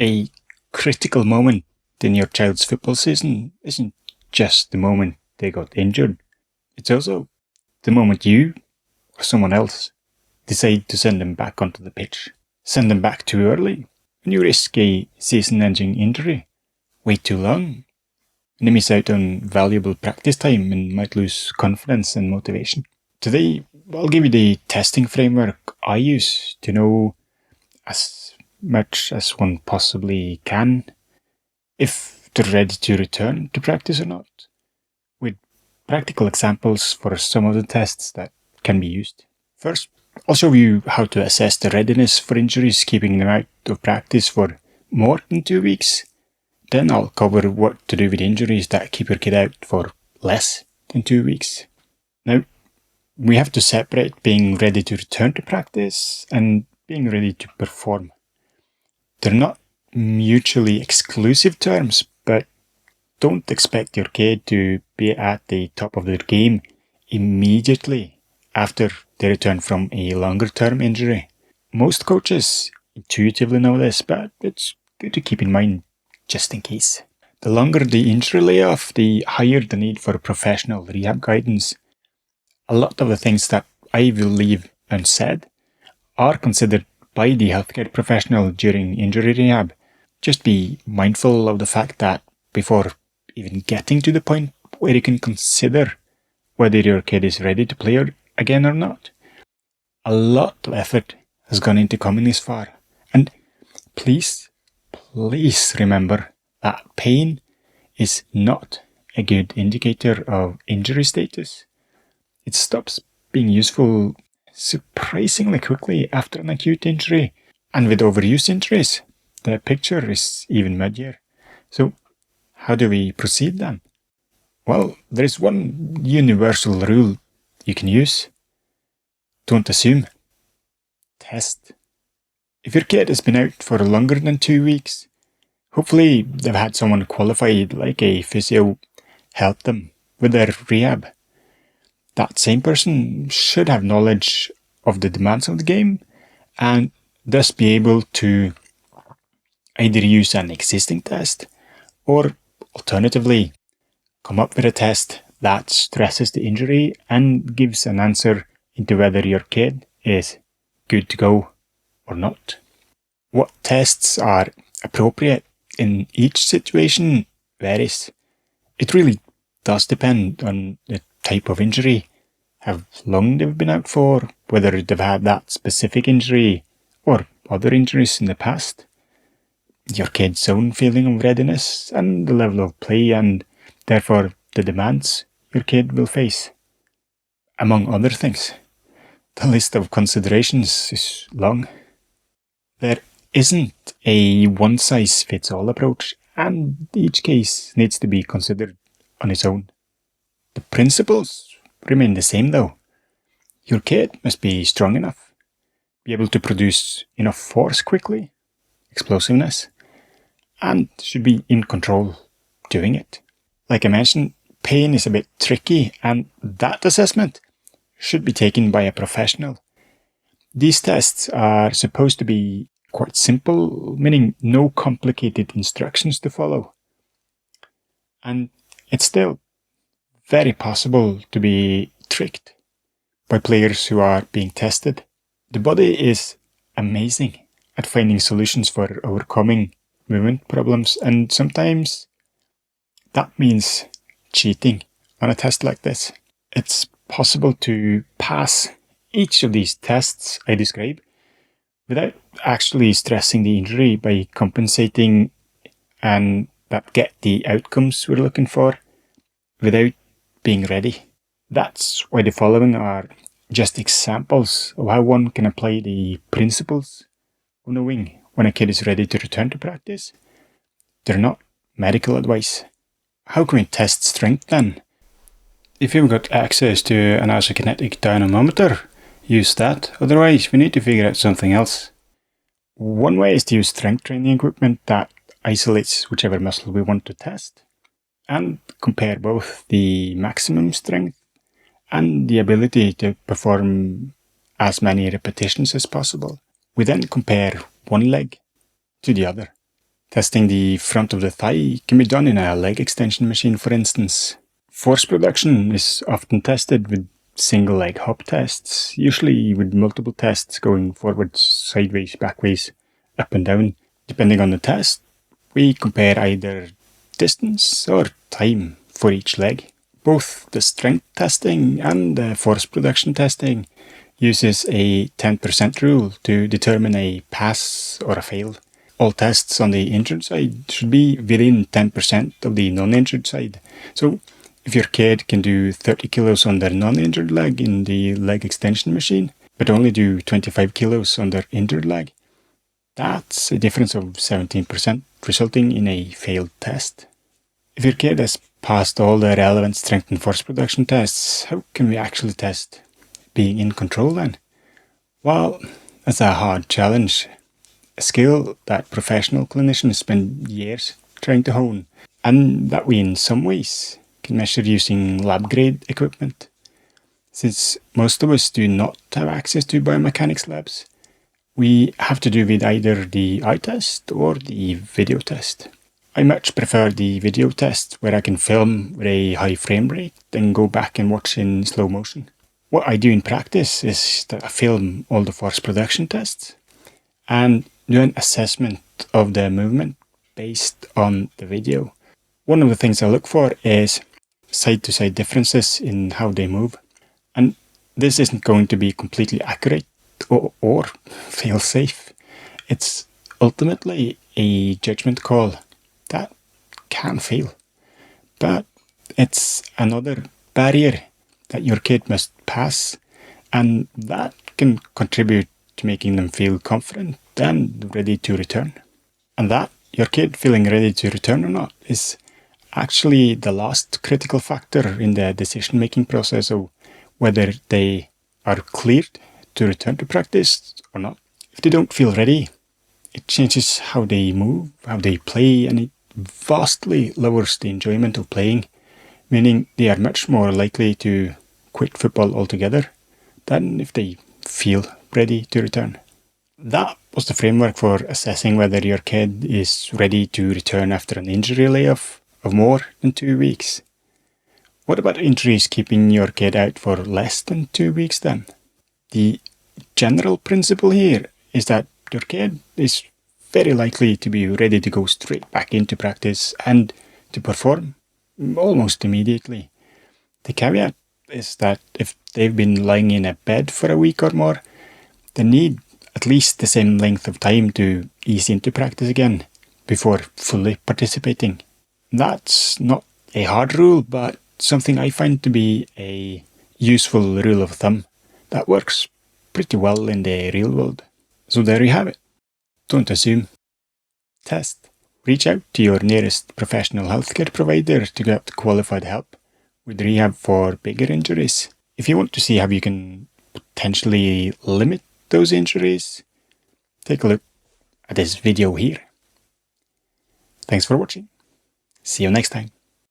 A critical moment in your child's football season isn't just the moment they got injured. It's also the moment you or someone else decide to send them back onto the pitch. Send them back too early, and you risk a season-ending injury. Wait too long, and they miss out on valuable practice time and might lose confidence and motivation. Today, I'll give you the testing framework I use to know as much as one possibly can if they're ready to return to practice or not, with practical examples for some of the tests that can be used. First, I'll show you how to assess the readiness for injuries keeping them out of practice for more than 2 weeks. Then I'll cover what to do with injuries that keep your kid out for less than 2 weeks. Now, we have to separate being ready to return to practice and being ready to perform. They're not mutually exclusive terms, but don't expect your kid to be at the top of their game immediately after they return from a longer term injury. Most coaches intuitively know this, but it's good to keep in mind just in case. The longer the injury layoff, the higher the need for professional rehab guidance. A lot of the things that I will leave unsaid are considered by the healthcare professional during injury rehab. Just be mindful of the fact that before even getting to the point where you can consider whether your kid is ready to play again or not, a lot of effort has gone into coming this far. And please remember that pain is not a good indicator of injury status. It stops being useful surprisingly quickly after an acute injury, and with overuse injuries, the picture is even muddier. So, how do we proceed then? Well, there is one universal rule you can use. Don't assume. Test. If your kid has been out for longer than 2 weeks, hopefully they've had someone qualified like a physio help them with their rehab. That same person should have knowledge of the demands of the game and thus be able to either use an existing test or alternatively come up with a test that stresses the injury and gives an answer into whether your kid is good to go or not. What tests are appropriate in each situation varies. It really does depend on the type of injury, how long they've been out for, whether they've had that specific injury or other injuries in the past, your kid's own feeling of readiness and the level of play and therefore the demands your kid will face, among other things. The list of considerations is long. There isn't a one-size-fits-all approach, and each case needs to be considered on its own. The principles remain the same though. Your kid must be strong enough, be able to produce enough force quickly, explosiveness, and should be in control doing it. Like I mentioned, pain is a bit tricky, and that assessment should be taken by a professional. These tests are supposed to be quite simple, meaning no complicated instructions to follow. And it's still very possible to be tricked by players who are being tested. The body is amazing at finding solutions for overcoming movement problems, and sometimes that means cheating on a test like this. It's possible to pass each of these tests I describe without actually stressing the injury by compensating and that get the outcomes we're looking for without being ready. That's why the following are just examples of how one can apply the principles of knowing when a kid is ready to return to practice. They're not medical advice. How can we test strength then? If you've got access to an isokinetic dynamometer, use that. Otherwise, we need to figure out something else. One way is to use strength training equipment that isolates whichever muscle we want to test and compare both the maximum strength and the ability to perform as many repetitions as possible. We then compare one leg to the other. Testing the front of the thigh can be done in a leg extension machine, for instance. Force production is often tested with single leg hop tests, usually with multiple tests going forwards, sideways, backways, up and down. Depending on the test, we compare either distance or time for each leg. Both the strength testing and the force production testing uses a 10% rule to determine a pass or a fail. All tests on the injured side should be within 10% of the non-injured side. So if your kid can do 30 kilos on their non-injured leg in the leg extension machine, but only do 25 kilos on their injured leg, that's a difference of 17%, resulting in a failed test. If your kid has passed all the relevant strength and force production tests, how can we actually test being in control then? Well, that's a hard challenge. A skill that professional clinicians spend years trying to hone, and that we in some ways can measure using lab-grade equipment. Since most of us do not have access to biomechanics labs, we have to do with either the eye test or the video test. I much prefer the video test where I can film with a high frame rate and go back and watch in slow motion. What I do in practice is that I film all the force production tests and do an assessment of the movement based on the video. One of the things I look for is side-to-side differences in how they move. And this isn't going to be completely accurate or fail-safe. It's ultimately a judgment call that can fail. But it's another barrier that your kid must pass, and that can contribute to making them feel confident and ready to return. And that, your kid feeling ready to return or not, is actually the last critical factor in the decision-making process of whether they are cleared to return to practice or not. If they don't feel ready, it changes how they move, how they play, and it vastly lowers the enjoyment of playing, meaning they are much more likely to quit football altogether than if they feel ready to return. That was the framework for assessing whether your kid is ready to return after an injury layoff of more than 2 weeks. What about injuries keeping your kid out for less than 2 weeks then? The general principle here is that your kid is very likely to be ready to go straight back into practice and to perform almost immediately. The caveat is that if they've been lying in a bed for a week or more, they need at least the same length of time to ease into practice again before fully participating. That's not a hard rule, but something I find to be a useful rule of thumb that works pretty well in the real world. So there you have it. Don't assume. Test. Reach out to your nearest professional healthcare provider to get qualified help with rehab for bigger injuries. If you want to see how you can potentially limit those injuries, take a look at this video here. Thanks for watching. See you next time.